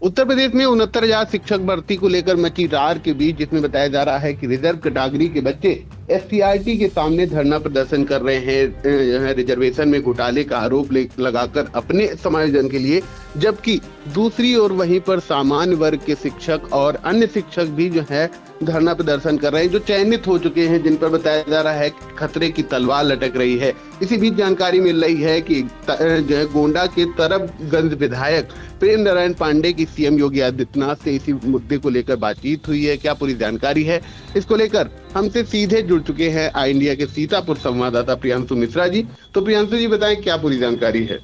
उत्तर प्रदेश में 69,000 शिक्षक भर्ती को लेकर मची रार के बीच, जिसमें बताया जा रहा है कि रिजर्व कैटेगरी के बच्चे एससीईआरटी के सामने धरना प्रदर्शन कर रहे हैं रिजर्वेशन में घोटाले का आरोप लगाकर अपने समायोजन के लिए, जबकि दूसरी ओर वहीं पर सामान्य वर्ग के शिक्षक और अन्य शिक्षक भी जो है धरना प्रदर्शन कर रहे हैं, जो चयनित हो चुके हैं, जिन पर बताया जा रहा है कि खतरे की तलवार लटक रही है। इसी बीच जानकारी मिल रही है कि जो है गोंडा के तरबगंज विधायक प्रेम नारायण पांडे की सीएम योगी आदित्यनाथ से इसी मुद्दे को लेकर बातचीत हुई है। क्या पूरी जानकारी है, इसको लेकर हमसे सीधे जुड़ चुके हैं आई इंडिया के सीतापुर संवाददाता प्रियांशु मिश्रा जी। तो प्रियांशु जी बताएं क्या पूरी जानकारी है।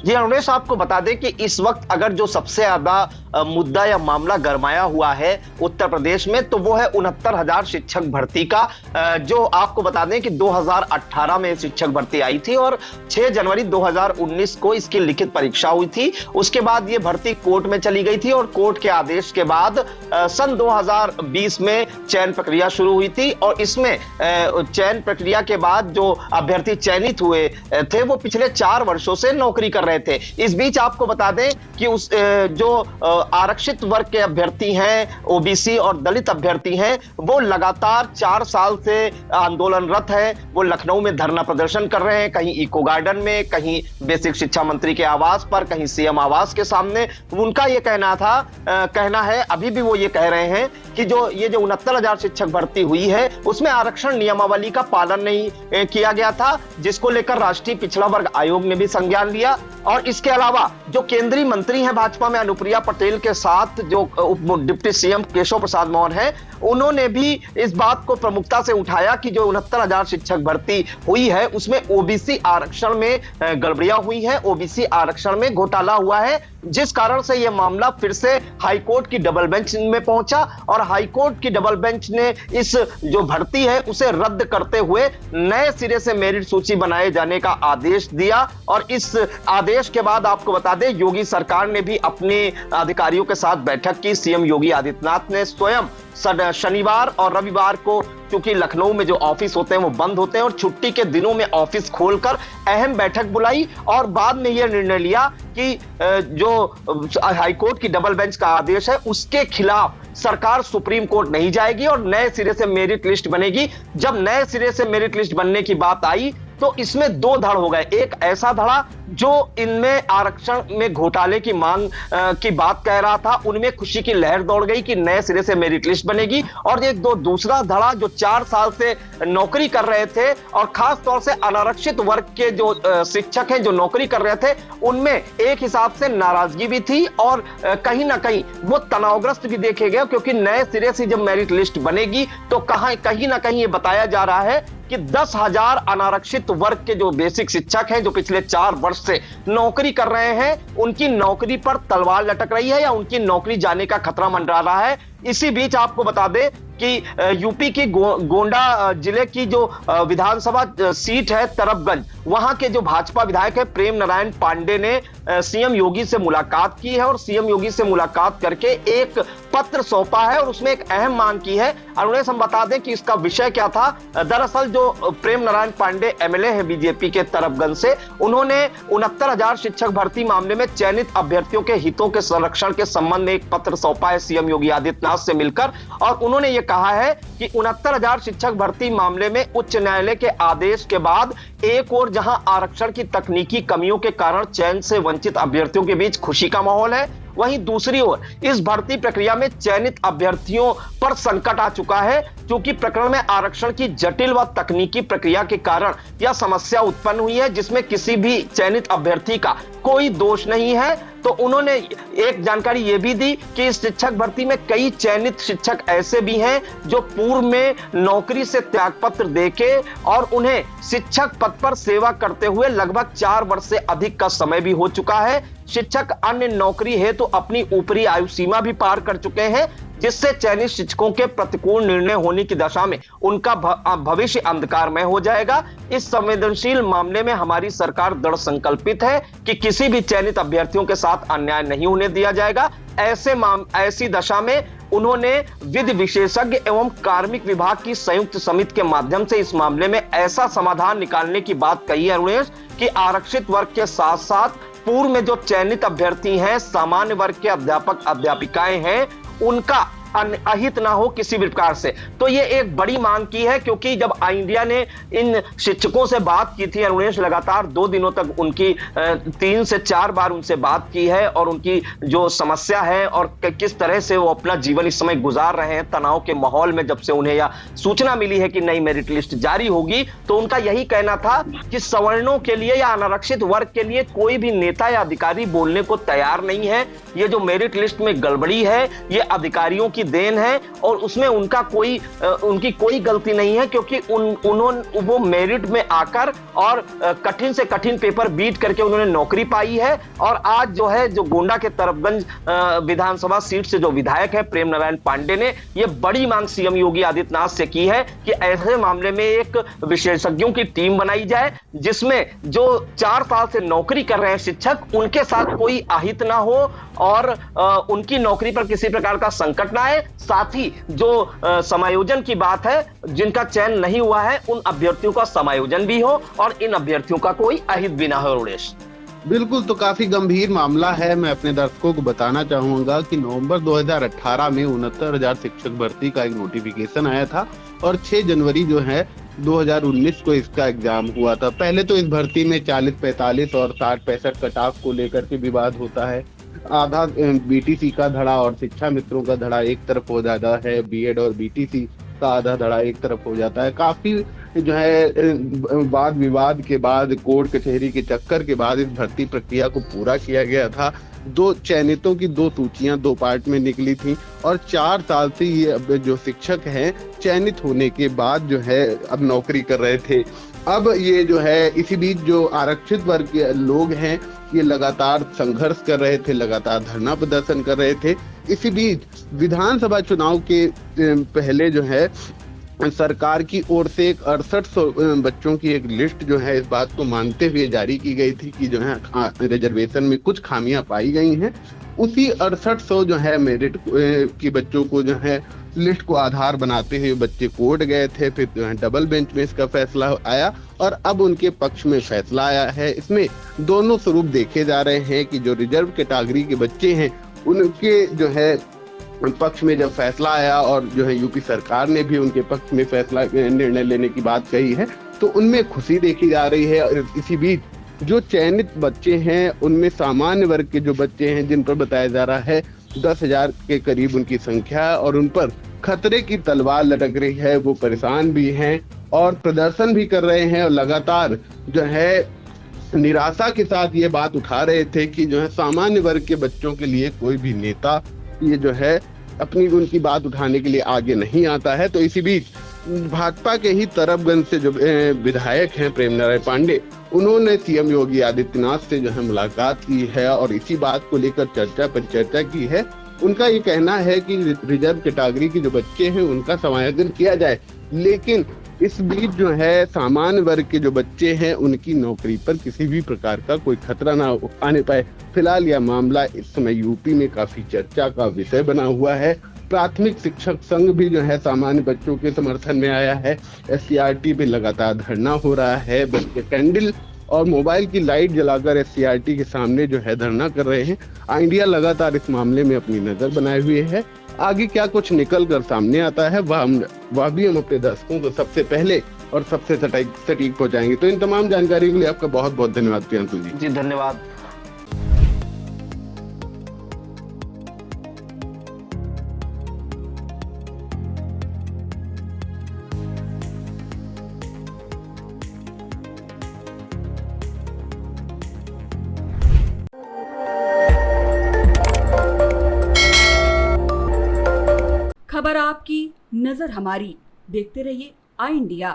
जी अनुरेश, आपको बता दें कि इस वक्त अगर जो सबसे ज्यादा मुद्दा या मामला गरमाया हुआ है उत्तर प्रदेश में, तो वो है 69,000 शिक्षक भर्ती का। जो आपको बता दें कि 2018 में शिक्षक भर्ती आई थी और 6 जनवरी 2019 को इसकी लिखित परीक्षा हुई थी। उसके बाद ये भर्ती कोर्ट में चली गई थी और कोर्ट के आदेश के बाद सन 2020 में चयन प्रक्रिया शुरू हुई थी। और इसमें चयन प्रक्रिया के बाद जो अभ्यर्थी चयनित हुए थे वो पिछले 4 वर्षों से नौकरी कर रहे थे। इस बीच आपको बता दें कि उस जो आरक्षित वर्ग के अभ्यर्थी हैं, ओबीसी और दलित अभ्यर्थी हैं, वो लगातार 4 साल से आंदोलनरत है। वो लखनऊ में धरना प्रदर्शन कर रहे हैं, कहीं इको गार्डन में, कहीं बेसिक शिक्षा मंत्री के आवास पर, कहीं सीएम आवास के सामने। उनका ये कहना है, अभी भी वो ये कह रहे हैं कि जो 69,000 शिक्षक भर्ती हुई है उसमें आरक्षण नियमावली का पालन नहीं किया गया था, जिसको लेकर राष्ट्रीय पिछड़ा वर्ग आयोग ने भी संज्ञान लिया। और इसके अलावा जो केंद्रीय मंत्री हैं भाजपा में अनुप्रिया पटेल के साथ, जो डिप्टी सीएम केशव प्रसाद मौर्य हैं, उन्होंने भी इस बात को प्रमुखता से उठाया कि जो 69,000 शिक्षक भर्ती हुई है उसमें ओबीसी आरक्षण में गड़बड़ियां हुई है, ओबीसी आरक्षण में घोटाला हुआ है, जिस कारण से यह मामला फिर से हाईकोर्ट की डबल बेंच में पहुंचा। और हाईकोर्ट की डबल बेंच ने इस जो भर्ती है उसे रद्द करते हुए नए सिरे से मेरिट सूची बनाए जाने का आदेश दिया। और इस आदेश के बाद आपको बता दें, योगी सरकार ने भी अपने अधिकारियों के साथ बैठक की। सीएम योगी आदित्यनाथ ने स्वयं शनिवार और रविवार को, क्योंकि लखनऊ में जो ऑफिस होते हैं वो बंद होते हैं, और छुट्टी के दिनों में ऑफिस खोलकर अहम बैठक बुलाई और बाद में यह निर्णय लिया कि जो हाईकोर्ट की डबल बेंच का आदेश है उसके खिलाफ सरकार सुप्रीम कोर्ट नहीं जाएगी और नए सिरे से मेरिट लिस्ट बनेगी। जब नए सिरे से मेरिट लिस्ट बनने की बात आई तो इसमें 2 धड़ हो गए। एक ऐसा धड़ा जो इनमें आरक्षण में घोटाले की मांग की बात कह रहा था, उनमें खुशी की लहर दौड़ गई कि नए सिरे से मेरिट लिस्ट बनेगी। और एक दूसरा धड़ा जो 4 साल से नौकरी कर रहे थे और खास तौर से अनारक्षित वर्ग के जो शिक्षक हैं जो नौकरी कर रहे थे, उनमें एक हिसाब से नाराजगी भी थी और कहीं ना कहीं वो तनावग्रस्त भी देखे गए, क्योंकि नए सिरे से जब मेरिट लिस्ट बनेगी तो कहीं ना कहीं ये बताया जा रहा है कि 10,000 अनारक्षित वर्ग के जो बेसिक शिक्षक हैं जो पिछले 4 वर्ष से नौकरी कर रहे हैं, उनकी नौकरी पर तलवार लटक रही है या उनकी नौकरी जाने का खतरा मंडरा रहा है। इसी बीच आपको बता दें कि यूपी की गोंडा जिले की जो विधानसभा सीट है तरबगंज, वहां के जो भाजपा विधायक है प्रेम नारायण पांडे ने सीएम योगी से मुलाकात की है और सीएम योगी से मुलाकात करके एक पत्र सौंपा है और उसमें एक अहम मांग की है। और उन्हें हम बता दें कि इसका विषय क्या था। दरअसल जो प्रेम नारायण पांडे एमएलए है बीजेपी के तरबगंज से, उन्होंने 69,000 शिक्षक भर्ती मामले में चयनित अभ्यर्थियों के हितों के संरक्षण के संबंध में एक पत्र सौंपा है सीएम योगी आदित्यनाथ से मिलकर। और उन्होंने ये कहा है कि 69,000 शिक्षक भर्ती मामले में उच्च न्यायालय के आदेश के बाद एक और जहां आरक्षण की तकनीकी कमियों के कारण चयन से वंचित अभ्यर्थियों के बीच खुशी का माहौल है, वहीं दूसरी ओर इस भर्ती प्रक्रिया में चयनित अभ्यर्थियों पर संकट आ चुका है, क्योंकि प्रकरण में आरक्षण की जटिल व तकनीकी प्रक्रिया के कारण यह समस्या उत्पन्न हुई है जिसमें किसी भी चयनित अभ्यर्थी का कोई दोष नहीं है। तो उन्होंने एक जानकारी यह भी दी कि इस शिक्षक भर्ती में कई चयनित शिक्षक ऐसे भी हैं जो पूर्व में नौकरी से त्यागपत्र देके और उन्हें शिक्षक पद पर सेवा करते हुए लगभग 4 वर्ष से अधिक का समय भी हो चुका है। शिक्षक अन्य नौकरी है तो अपनी ऊपरी आयु सीमा भी पार कर चुके हैं, जिससे चयनित शिक्षकों के प्रतिकूल निर्णय होने की दशा में उनका भविष्य अंधकारमय हो जाएगा। इस संवेदनशील मामले में हमारी सरकार दृढ़ संकल्पित है कि किसी भी चयनित अभ्यर्थियों के साथ अन्याय नहीं होने दिया जाएगा। ऐसी दशा में उन्होंने विधि विशेषज्ञ एवं कार्मिक विभाग की संयुक्त समिति के माध्यम से इस मामले में ऐसा समाधान निकालने की बात कही है अरुणेश कि आरक्षित वर्ग के साथ साथ पूर्व में जो चयनित अभ्यर्थी हैं, सामान्य वर्ग के अध्यापक अध्यापिकाएं हैं, उनका अहित ना हो किसी भी प्रकार से। तो ये एक बड़ी मांग की है, क्योंकि जब इंडिया ने इन शिक्षकों से बात की थी अरुणेश, लगातार 2 दिनों तक उनकी 3 से 4 बार उनसे बात की है और उनकी जो समस्या है और किस तरह से वो अपना जीवन इस समय गुजार रहे हैं तनाव के माहौल में, जब से उन्हें यह सूचना मिली है कि नई मेरिट लिस्ट जारी होगी, तो उनका यही कहना था कि सवर्णों के लिए या अनारक्षित वर्ग के लिए कोई भी नेता या अधिकारी बोलने को तैयार नहीं है। ये जो मेरिट लिस्ट में गड़बड़ी है, ये अधिकारियों की देन है और उसमें उनकी कोई गलती नहीं है, क्योंकि उन्होंने वो मेरिट में आकर और कठिन से कठिन पेपर बीट करके उन्होंने नौकरी पाई है। और आज जो है, जो गोंडा के तरफगंज विधानसभा सीट से जो विधायक है प्रेम नारायण पांडे ने ये बड़ी मांग सीएम योगी आदित्यनाथ से की है कि ऐसे मामले में एक विशेषज्ञों की टीम बनाई जाए, जिसमें जो 4 साल से नौकरी कर रहे हैं शिक्षक, उनके साथ कोई अहित ना हो और उनकी नौकरी पर किसी प्रकार का संकट ना आए। साथ ही जो समायोजन की बात है, जिनका चयन नहीं हुआ है उन अभ्यर्थियों का समायोजन भी हो और इन अभ्यर्थियों का कोई अहित भी ना हो। रुणेश, बिल्कुल, तो काफी गंभीर मामला है। मैं अपने दर्शकों को बताना चाहूंगा कि नवंबर 2018 में 69,000 शिक्षक भर्ती का एक नोटिफिकेशन आया था और 6 जनवरी जो है 2019 को इसका एग्जाम हुआ था। पहले तो इस भर्ती में 40-45 और 60-65 कट ऑफ को लेकर के विवाद होता है। आधा बीटीसी का धड़ा और शिक्षा मित्रों का धड़ा एक तरफ हो जाता है, बीएड और बीटीसी का आधा धड़ा एक तरफ हो जाता है। काफी जो है वाद विवाद के बाद, कोर्ट कचहरी के चक्कर के बाद इस भर्ती प्रक्रिया को पूरा किया गया था। 2 चयनितों की 2 सूचियां 2 पार्ट में निकली थी और 4 साल से ये अब जो शिक्षक हैं चयनित होने के बाद जो है अब नौकरी कर रहे थे। अब ये जो है इसी बीच जो आरक्षित वर्ग के लोग हैं ये लगातार संघर्ष कर रहे थे, लगातार धरना प्रदर्शन कर रहे थे। इसी बीच विधानसभा चुनाव के पहले जो है सरकार की ओर से एक 6800 बच्चों की एक लिस्ट जो है इस बात को मानते हुए जारी की गई थी कि जो है रिजर्वेशन में कुछ खामियां पाई गई हैं। उसी 6800 जो है मेरिट की बच्चों को जो है लिस्ट को आधार बनाते हुए बच्चे कोर्ट गए थे। फिर जो है डबल बेंच में इसका फैसला आया और अब उनके पक्ष में फैसला आया है। इसमें दोनों स्वरूप देखे जा रहे हैं कि जो रिजर्व कैटेगरी के बच्चे हैं उनके जो है पक्ष में जब फैसला आया और जो है यूपी सरकार ने भी उनके पक्ष में फैसला निर्णय लेने की बात कही है, तो उनमें खुशी देखी जा रही है। और इसी बीच जो चयनित बच्चे हैं उनमें सामान्य वर्ग के जो बच्चे हैं, जिन पर बताया जा रहा है 10,000 के करीब उनकी संख्या है और उन पर खतरे की तलवार लटक रही है, वो परेशान भी हैं और प्रदर्शन भी कर रहे हैं और लगातार जो है निराशा के साथ ये बात उठा रहे थे कि जो है सामान्य वर्ग के बच्चों के लिए कोई भी नेता ये जो है अपनी उनकी बात उठाने के लिए आगे नहीं आता है। तो इसी बीच भाजपा के ही तरफगंज से जो विधायक हैं प्रेम नारायण पांडे, उन्होंने सीएम योगी आदित्यनाथ से जो है मुलाकात की है और इसी बात को लेकर चर्चा पर चर्चा की है। उनका ये कहना है कि रिजर्व कैटेगरी के जो बच्चे हैं उनका समायोजन किया जाए, लेकिन इस बीच जो है सामान्य वर्ग के जो बच्चे हैं उनकी नौकरी पर किसी भी प्रकार का कोई खतरा ना आने पाए। फिलहाल यह मामला इस समय यूपी में काफी चर्चा का विषय बना हुआ है। प्राथमिक शिक्षक संघ भी जो है सामान्य बच्चों के समर्थन में आया है। एससीईआरटी पे लगातार धरना हो रहा है। बच्चे कैंडल और मोबाइल की लाइट जलाकर एससीईआरटी के सामने जो है धरना कर रहे हैं। इंडिया लगातार इस मामले में अपनी नजर बनाए हुए है। आगे क्या कुछ निकल कर सामने आता है वह भी हम अपने दर्शकों को सबसे पहले और सबसे सटीक पहुंचाएंगे। तो इन तमाम जानकारी के लिए आपका बहुत बहुत धन्यवाद प्रियंशु जी। जी धन्यवाद। खबर आपकी, नजर हमारी। देखते रहिए आई इंडिया।